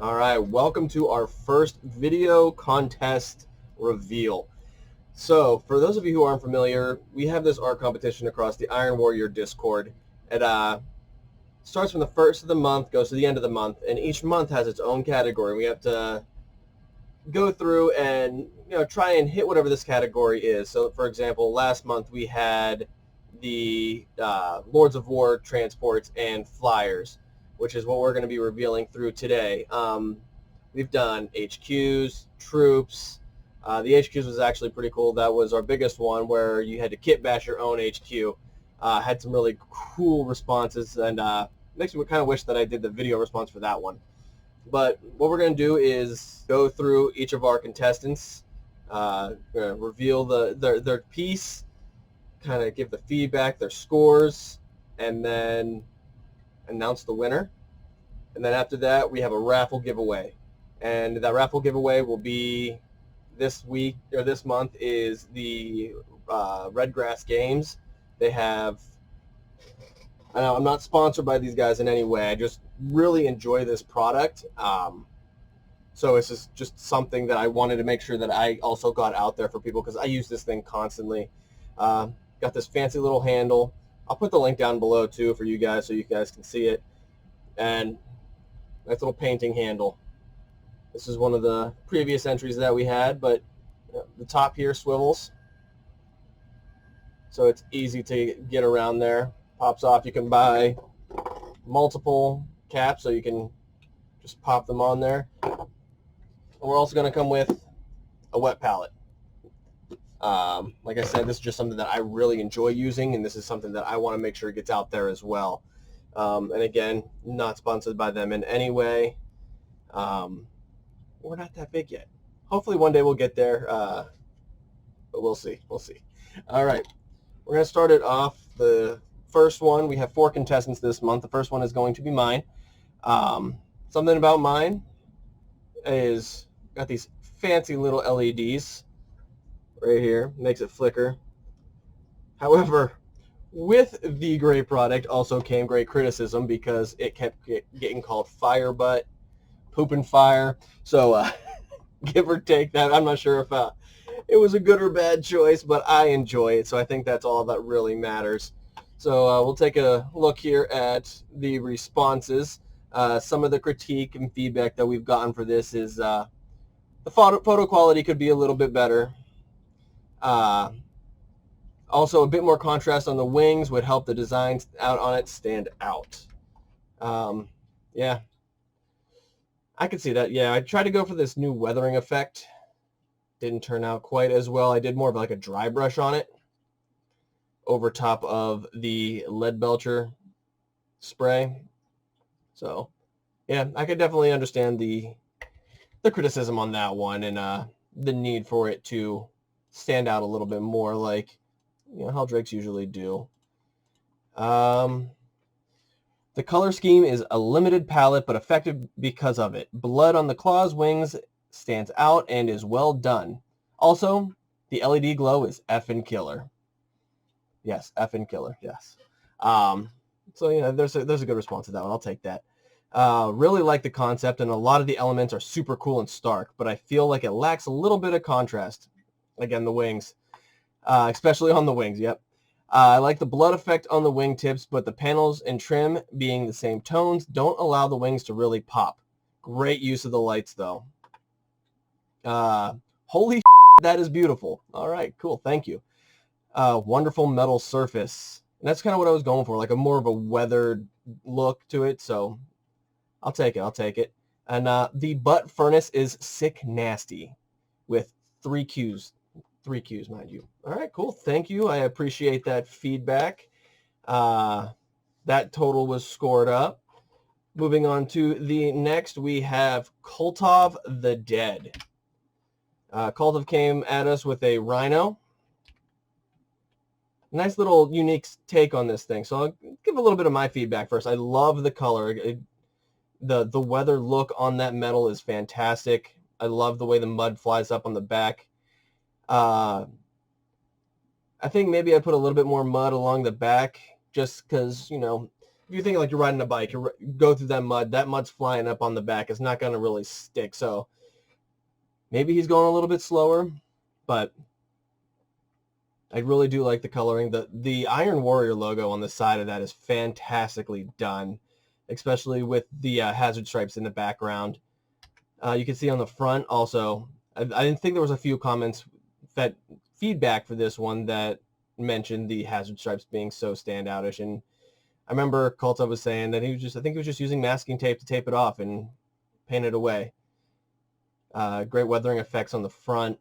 All right, welcome to our first video contest reveal. So, for those of you who aren't familiar, we have this art competition across the Iron Warrior Discord. It starts from the first of the month, goes to the end of the month, and each month has its own category. We have to go through and try and hit whatever this category is. So, for example, last month we had the Lords of War transports and flyers, which is what we're going to be revealing through today. We've done HQs, troops. The HQs was actually pretty cool. That was our biggest one, where you had to kit bash your own HQ. Had some really cool responses, and makes me kind of wish that I did the video response for that one. But what we're going to do is go through each of our contestants, reveal their piece, kind of give the feedback, their scores, and then announce the winner. And then after that, we have a raffle giveaway. And that raffle giveaway will be this week, or this month, is the Redgrass Games. They have, I'm not sponsored by these guys in any way. I just really enjoy this product. So it's just something that I wanted to make sure that I also got out there for people, because I use this thing constantly. Got this fancy little handle. I'll put the link down below too for you guys, so you guys can see it. And nice little painting handle. This is one of the previous entries that we had, but the top here swivels, so it's easy to get around there. Pops off. You can buy multiple caps, so you can just pop them on there. And we're also going to come with a wet palette. Like I said, this is just something that I really enjoy using, and this is something that I want to make sure gets out there as well. And again, not sponsored by them in any way. We're not that big yet. Hopefully one day we'll get there, but we'll see. We'll see. All right. We're going to start it off. The first one, we have 4 contestants this month. The first one is going to be mine. Something about mine is got these fancy little LEDs right here. Makes it flicker. However, with the great product also came great criticism, because it kept getting called fire butt, pooping fire. So give or take that. I'm not sure if it was a good or bad choice, but I enjoy it. So I think that's all that really matters. So we'll take a look here at the responses. Some of the critique and feedback that we've gotten for this is the photo quality could be a little bit better. Also, a bit more contrast on the wings would help the designs out on it stand out. Yeah, I could see that. Yeah, I tried to go for this new weathering effect. Didn't turn out quite as well. I did more of like a dry brush on it over top of the lead belcher spray. So, yeah, I could definitely understand the criticism on that one, and the need for it to stand out a little bit more, like how drakes usually do. The color scheme is a limited palette, but effective because of it. Blood on the claws, wings stands out and is well done. Also, the LED glow is effing killer. Yes, effing killer. Yes. So there's a good response to that one. I'll take that. Really like the concept, and a lot of the elements are super cool and stark, but I feel like it lacks a little bit of contrast. Again, the wings. Especially on the wings, yep. I like the blood effect on the wingtips, but the panels and trim being the same tones don't allow the wings to really pop. Great use of the lights, though. Holy that is beautiful. All right, cool, thank you. Wonderful metal surface. And that's kind of what I was going for, like a more of a weathered look to it, so I'll take it. And the butt furnace is sick nasty with 3 Qs. 3 Qs, mind you. All right, cool. Thank you. I appreciate that feedback. That total was scored up. Moving on to the next, we have KultovtheDead. Kultov came at us with a rhino. Nice little unique take on this thing. So I'll give a little bit of my feedback first. I love the color. The weather look on that metal is fantastic. I love the way the mud flies up on the back. I think maybe I put a little bit more mud along the back, just because, if you think like you're riding a bike, you go through that mud's flying up on the back. It's not going to really stick. So maybe he's going a little bit slower, but I really do like the coloring. The Iron Warrior logo on the side of that is fantastically done, especially with the hazard stripes in the background. You can see on the front also, I didn't think there was a few comments, feedback for this one that mentioned the hazard stripes being so standoutish. And I remember Kultov was saying that I think he was just using masking tape to tape it off and paint it away. Great weathering effects on the front.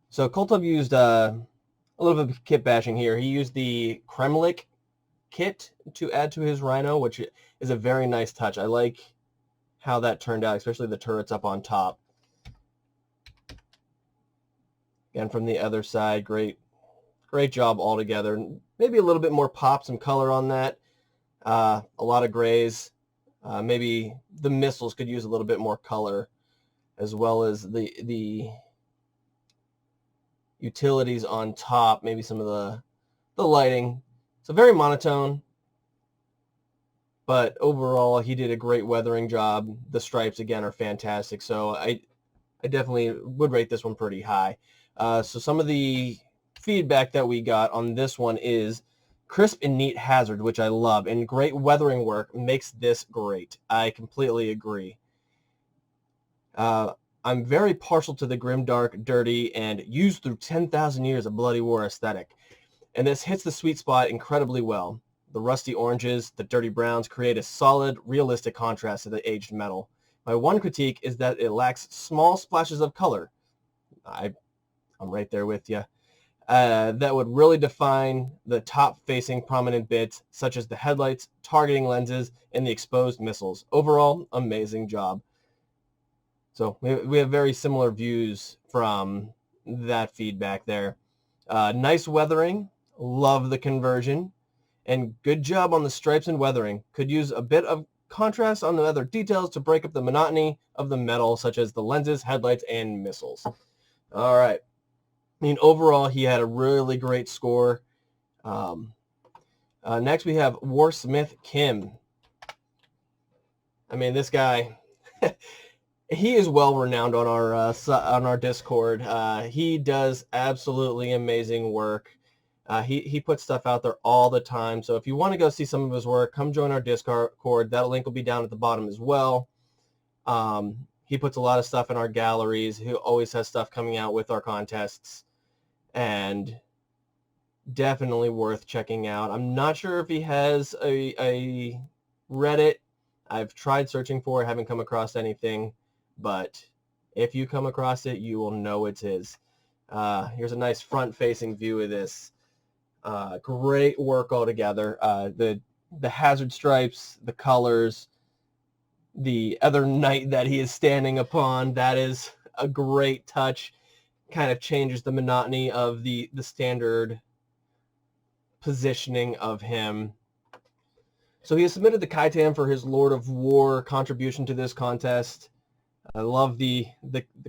So Kultov used a little bit of kit bashing here. He used the Kremlik kit to add to his Rhino, which is a very nice touch. I like how that turned out, especially the turrets up on top. Again, from the other side, great job altogether. Maybe a little bit more pop, some color on that. A lot of grays. Maybe the missiles could use a little bit more color, as well as the utilities on top, maybe some of the lighting. So very monotone, but overall he did a great weathering job. The stripes again are fantastic, so I definitely would rate this one pretty high. So some of the feedback that we got on this one is crisp and neat hazard, which I love, and great weathering work makes this great. I completely agree. I'm very partial to the grimdark, dirty, and used through 10,000 years of bloody war aesthetic, and this hits the sweet spot incredibly well. The rusty oranges, the dirty browns create a solid, realistic contrast to the aged metal. My one critique is that it lacks small splashes of color. I'm right there with you. That would really define the top-facing prominent bits, such as the headlights, targeting lenses, and the exposed missiles. Overall, amazing job. So we have very similar views from that feedback there. Nice weathering, love the conversion, and good job on the stripes and weathering. Could use a bit of contrast on the other details to break up the monotony of the metal, such as the lenses, headlights, and missiles. All right. I mean, overall, he had a really great score. Next, we have Warsmith Kim. I mean, this guy... He is well renowned on our Discord. He does absolutely amazing work. He puts stuff out there all the time. So if you want to go see some of his work, come join our Discord. That link will be down at the bottom as well. He puts a lot of stuff in our galleries. He always has stuff coming out with our contests, and definitely worth checking out. I'm not sure if he has a Reddit. I've tried searching for it, haven't come across anything. But if you come across it, you will know it's his. Here's a nice front-facing view of this. Great work altogether. The hazard stripes, the colors, the other knight that he is standing upon, that is a great touch. Kind of changes the monotony of the standard positioning of him. So he has submitted the Kaitan for his Lord of War contribution to this contest. I love the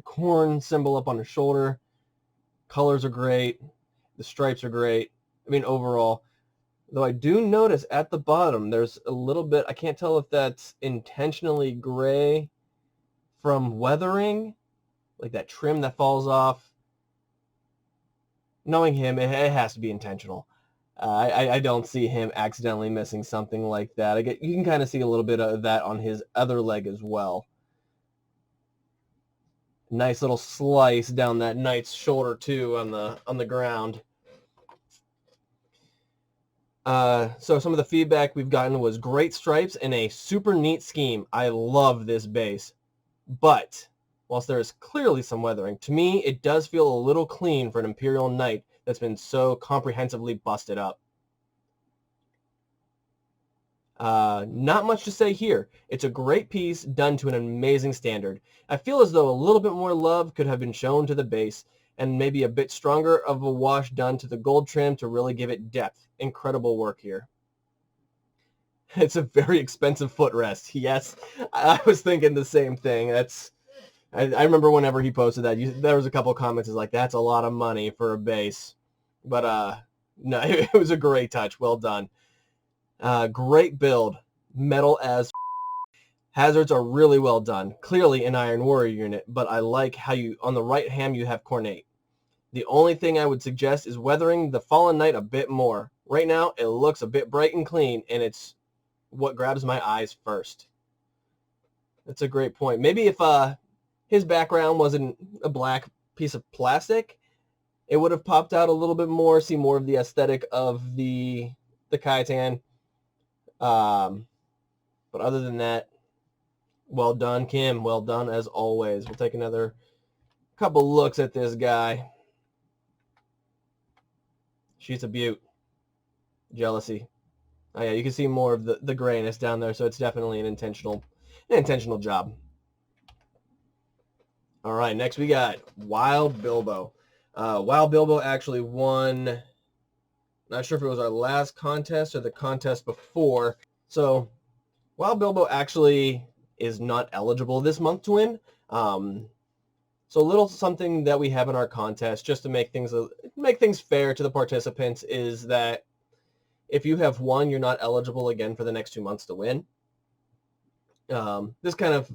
corn symbol up on his shoulder. Colors are great. The stripes are great. I mean, overall. Though I do notice at the bottom, there's a little bit, I can't tell if that's intentionally gray from weathering, like that trim that falls off. Knowing him, it has to be intentional. I don't see him accidentally missing something like that. You can kind of see a little bit of that on his other leg as well. Nice little slice down that knight's shoulder too on the ground. So some of the feedback we've gotten was great stripes and a super neat scheme. I love this base, but whilst there is clearly some weathering, to me it does feel a little clean for an Imperial Knight that's been so comprehensively busted up. Not much to say here. It's a great piece done to an amazing standard. I feel as though a little bit more love could have been shown to the base, and maybe a bit stronger of a wash done to the gold trim to really give it depth. Incredible work here. It's a very expensive footrest. Yes, I was thinking the same thing. I remember whenever he posted that, there was a couple comments like, that's a lot of money for a base. But no, it was a great touch. Well done. Great build. Metal as hazards are really well done. Clearly an Iron Warrior unit, but I like how you, on the right hand, you have Cornate. The only thing I would suggest is weathering the Fallen Knight a bit more. Right now, it looks a bit bright and clean, and it's what grabs my eyes first. That's a great point. Maybe if his background wasn't a black piece of plastic, it would have popped out a little bit more, see more of the aesthetic of the Khitan. But other than that, well done, Kim. Well done, as always. We'll take another couple looks at this guy. She's a beaut. Jealousy. Oh yeah, you can see more of the grayness down there, so it's definitely an intentional job. All right, next we got Wild Bilbo. Wild Bilbo actually won, not sure if it was our last contest or the contest before. So Wild Bilbo actually is not eligible this month to win. So a little something that we have in our contest, just to make things fair to the participants, is that if you have won, you're not eligible again for the next 2 months to win. This kind of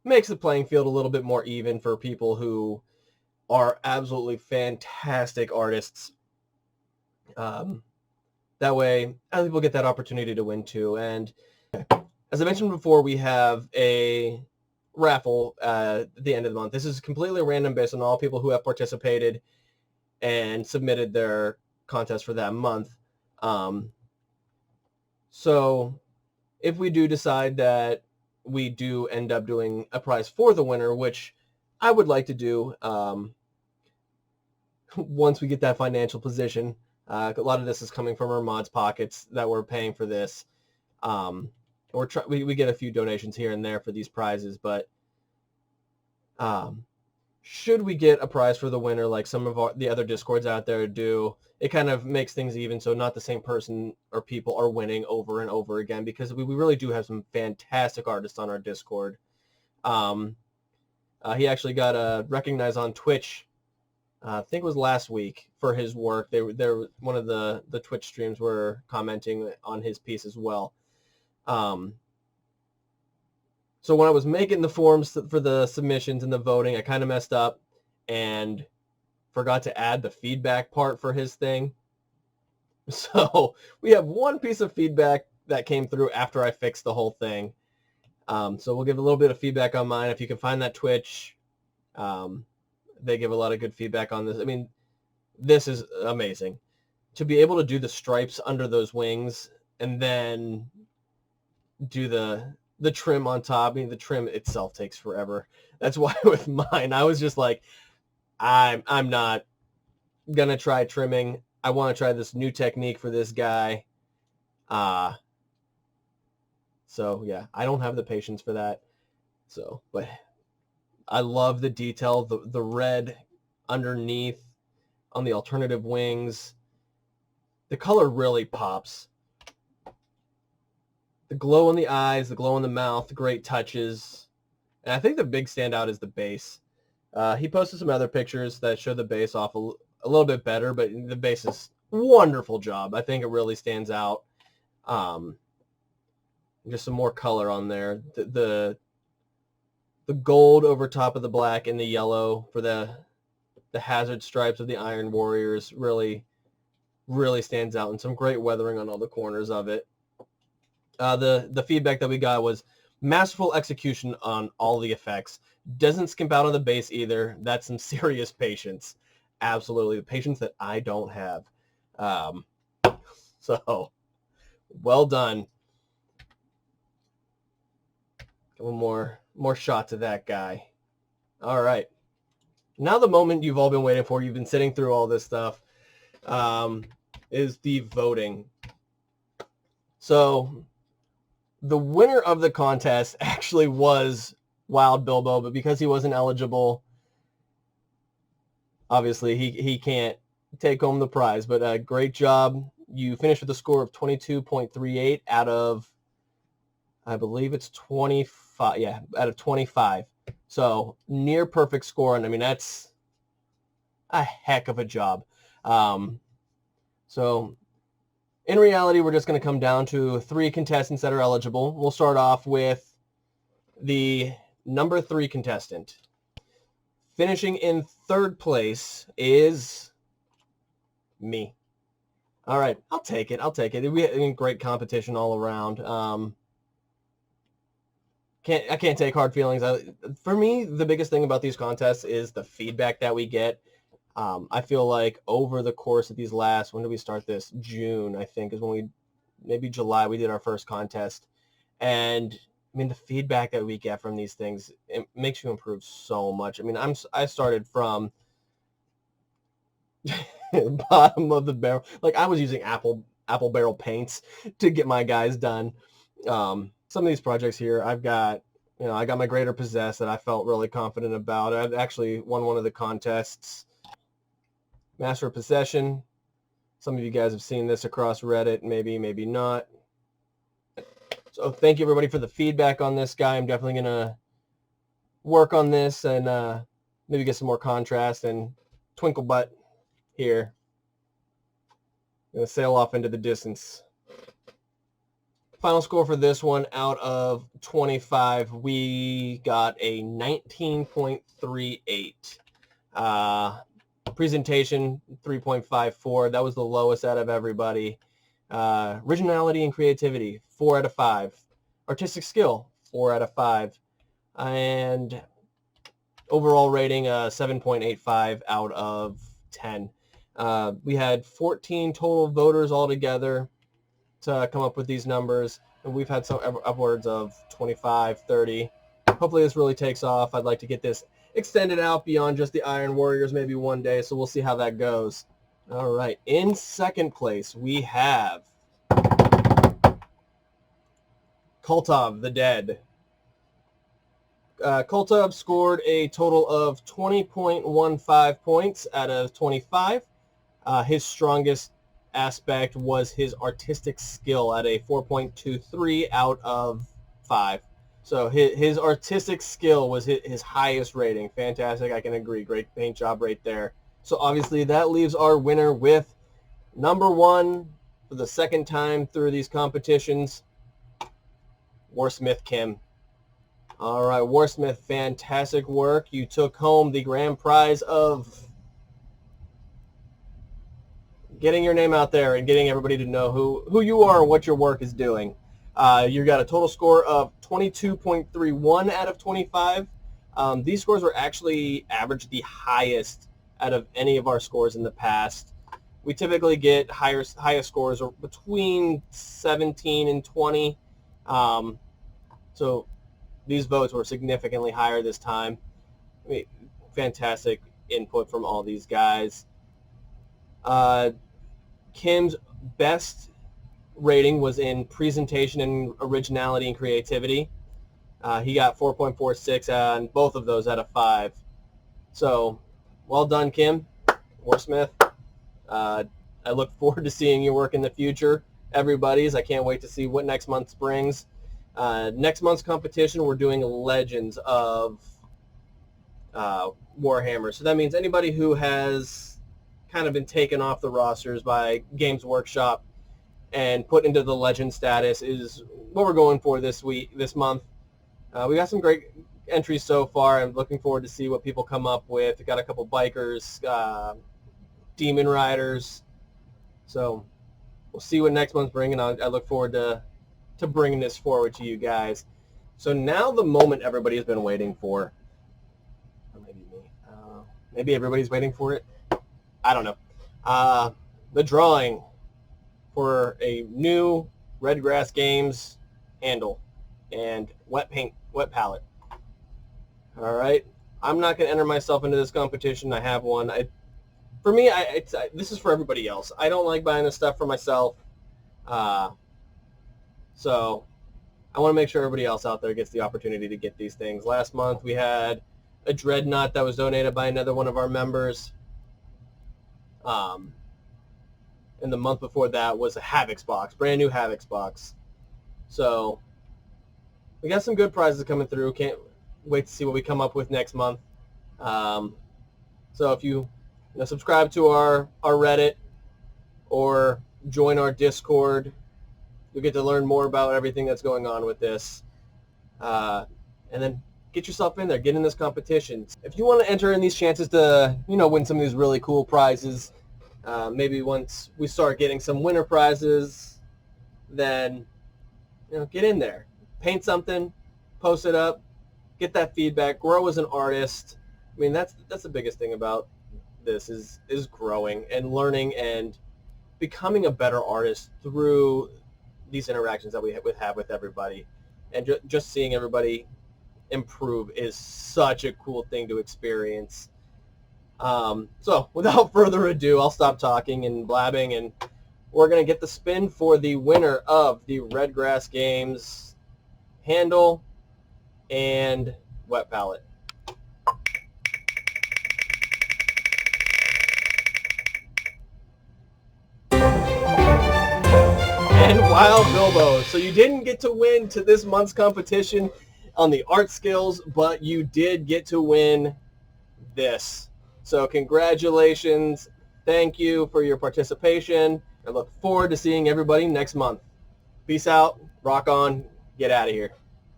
makes the playing field a little bit more even for people who are absolutely fantastic artists. That way, other people get that opportunity to win too. And as I mentioned before, we have a raffle at the end of the month. This is completely random based on all people who have participated and submitted their contest for that month. So if we do decide that we do end up doing a prize for the winner, which I would like to do once we get that financial position, a lot of this is coming from our mods' pockets that we're paying for this. We get a few donations here and there for these prizes, but should we get a prize for the winner like some of the other Discords out there do, it kind of makes things even, so not the same person or people are winning over and over again, because we really do have some fantastic artists on our Discord. He actually got recognized on Twitch, I think it was last week, for his work. One of the Twitch streams were commenting on his piece as well. So when I was making the forms for the submissions and the voting, I kind of messed up and forgot to add the feedback part for his thing. So we have one piece of feedback that came through after I fixed the whole thing. So we'll give a little bit of feedback on mine. If you can find that Twitch, they give a lot of good feedback on this. I mean, this is amazing. To be able to do the stripes under those wings and then do the trim on top. I mean, the trim itself takes forever. That's why with mine, I was just like, I'm not going to try trimming. I want to try this new technique for this guy. So yeah, I don't have the patience for that. So, but I love the detail, the red underneath on the alternative wings. The color really pops. The glow in the eyes, the glow in the mouth, great touches. And I think the big standout is the base. He posted some other pictures that show the base off a little bit better, but the base is wonderful job. I think it really stands out. Just some more color on there. The gold over top of the black and the yellow for the hazard stripes of the Iron Warriors really stands out, and some great weathering on all the corners of it. The feedback that we got was masterful execution on all the effects. Doesn't skimp out on the base either. That's some serious patience. Absolutely. The patience that I don't have. So, well done. One more shots of that guy. All right. Now the moment you've all been waiting for, you've been sitting through all this stuff, is the voting. So the winner of the contest actually was Wild Bilbo, but because he wasn't eligible, obviously he can't take home the prize. But great job. You finished with a score of 22.38 out of, I believe it's 25. Yeah, out of 25. So near perfect score. And I mean, that's a heck of a job. So In reality, we're just going to come down to 3 contestants that are eligible. We'll start off with the number 3 contestant. Finishing in 3rd place is me. All right, I'll take it. I'll take it. We had great competition all around. I can't take hard feelings. For me, the biggest thing about these contests is the feedback that we get. I feel like over the course of these last, when did we start this? June, I think, is when maybe July, we did our first contest. And I mean, the feedback that we get from these things, it makes you improve so much. I mean, I started from bottom of the barrel. Like, I was using apple barrel paints to get my guys done. Some of these projects here, I got my Greater Possess that I felt really confident about. I actually won one of the contests. Master of Possession. Some of you guys have seen this across Reddit, maybe not. So thank you everybody for the feedback on this guy. I'm definitely going to work on this and maybe get some more contrast. And Twinkle Butt here. Going to sail off into the distance. Final score for this one, out of 25, we got a 19.38. Presentation, 3.54. That was the lowest out of everybody. Originality and creativity, 4 out of 5. Artistic skill, 4 out of 5. And overall rating, 7.85 out of 10. We had 14 total voters altogether to come up with these numbers, and we've had some upwards of 25, 30. Hopefully this really takes off. I'd like to get this extended out beyond just the Iron Warriors maybe one day, so we'll see how that goes. All right, in 2nd place, we have KultovtheDead. Kultov scored a total of 20.15 points out of 25. His strongest aspect was his artistic skill at a 4.23 out of 5. So his artistic skill was his highest rating. Fantastic, I can agree. Great paint job right there. So obviously that leaves our winner with number 1 for the 2nd time through these competitions, Warsmith Kim. All right, Warsmith, fantastic work. You took home the grand prize of getting your name out there and getting everybody to know who you are and what your work is doing. You got a total score of 22.31 out of 25. These scores were actually averaged the highest out of any of our scores in the past. We typically get highest scores between 17 and 20. So these votes were significantly higher this time. I mean, fantastic input from all these guys. Kim's best rating was in presentation and originality and creativity. He got 4.46 on both of those out of 5. So, well done, Kim. Warsmith. I look forward to seeing your work in the future. Everybody's. I can't wait to see what next month brings. Next month's competition, we're doing Legends of Warhammer. So that means anybody who has kind of been taken off the rosters by Games Workshop and put into the legend status is what we're going for this month. We got some great entries so far. I'm looking forward to see what people come up with. We got a couple bikers, demon riders. So we'll see what next month's bringing. I look forward to bringing this forward to you guys. So now the moment everybody has been waiting for. Or maybe me. Maybe everybody's waiting for it. I don't know. The drawing for a new Redgrass Games handle and wet palette. All right. I'm not going to enter myself into this competition. I have one. For me, this is for everybody else. I don't like buying this stuff for myself. So I want to make sure everybody else out there gets the opportunity to get these things. Last month we had a Dreadnought that was donated by another one of our members. And the month before that was a Havoc's box, brand new Havoc's box. So we got some good prizes coming through. Can't wait to see what we come up with next month. So if you subscribe to our Reddit or join our Discord. You'll get to learn more about everything that's going on with this. And then get yourself in there. Get in this competition. If you want to enter in these chances to, win some of these really cool prizes, maybe once we start getting some winner prizes, then, get in there. Paint something, post it up, get that feedback, grow as an artist. I mean, that's the biggest thing about this is growing and learning and becoming a better artist through these interactions that we have with everybody. And just seeing everybody improve is such a cool thing to experience. So without further ado, I'll stop talking and blabbing, and we're going to get the spin for the winner of the Redgrass Games handle and wet palette. And Wild Bilbo. So you didn't get to win to this month's competition on the art skills, but you did get to win this. So congratulations. Thank you for your participation. I look forward to seeing everybody next month. Peace out. Rock on. Get out of here.